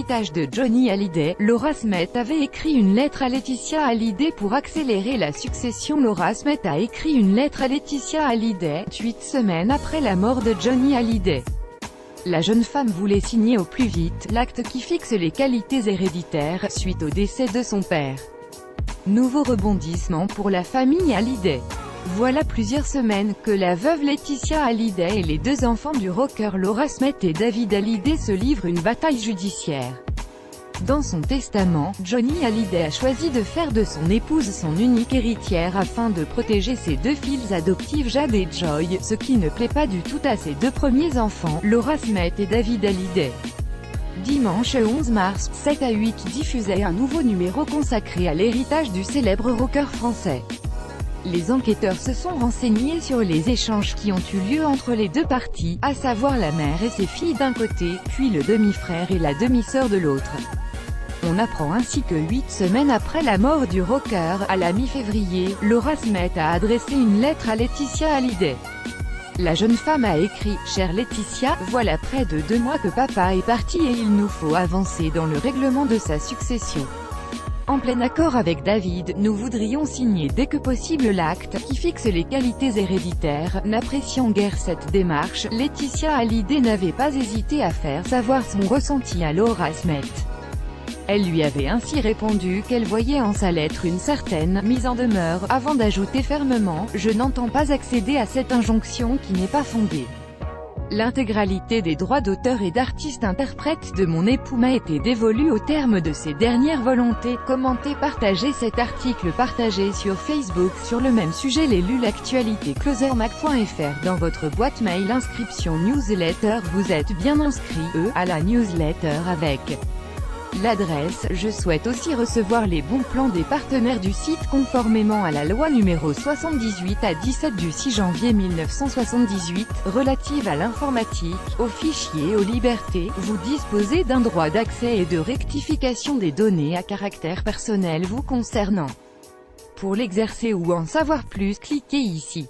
l'héritage de Johnny Hallyday, Laura Smith avait écrit une lettre à Laetitia Hallyday pour accélérer la succession. Laura Smith a écrit une lettre à Laetitia Hallyday, 8 semaines après la mort de Johnny Hallyday. La jeune femme voulait signer au plus vite l'acte qui fixe les qualités héréditaires, suite au décès de son père. Nouveau rebondissement pour la famille Hallyday. Voilà plusieurs semaines que la veuve Laetitia Hallyday et les deux enfants du rocker Laura Smith et David Hallyday se livrent une bataille judiciaire. Dans son testament, Johnny Hallyday a choisi de faire de son épouse son unique héritière afin de protéger ses deux filles adoptives Jade et Joy, ce qui ne plaît pas du tout à ses deux premiers enfants, Laura Smith et David Hallyday. Dimanche 11 mars, 7 à 8 diffusait un nouveau numéro consacré à l'héritage du célèbre rocker français. Les enquêteurs se sont renseignés sur les échanges qui ont eu lieu entre les deux parties, à savoir la mère et ses filles d'un côté, puis le demi-frère et la demi-sœur de l'autre. On apprend ainsi que 8 semaines après la mort du rocker, à la mi-février, Laura Smith a adressé une lettre à Laetitia Hallyday. La jeune femme a écrit « Chère Laetitia, voilà près de 2 mois que papa est parti et il nous faut avancer dans le règlement de sa succession. En plein accord avec David, nous voudrions signer dès que possible l'acte qui fixe les qualités héréditaires. N'appréciant guère cette démarche, Laetitia Hallyday n'avait pas hésité à faire savoir son ressenti à Laura Smith. Elle lui avait ainsi répondu qu'elle voyait en sa lettre une certaine mise en demeure, avant d'ajouter fermement « Je n'entends pas accéder à cette injonction qui n'est pas fondée. L'intégralité des droits d'auteur et d'artiste-interprète de mon époux m'a été dévolue au terme de ses dernières volontés. » Commentez, partagez cet article partagé sur Facebook. Sur le même sujet, l'élu l'actualité closermac.fr dans votre boîte mail. Inscription newsletter. Vous êtes bien inscrit à la newsletter avec l'adresse. Je souhaite aussi recevoir les bons plans des partenaires du site conformément à la loi numéro 78/17 du 6 janvier 1978, relative à l'informatique, aux fichiers, aux libertés. Vous disposez d'un droit d'accès et de rectification des données à caractère personnel vous concernant. Pour l'exercer ou en savoir plus, cliquez ici.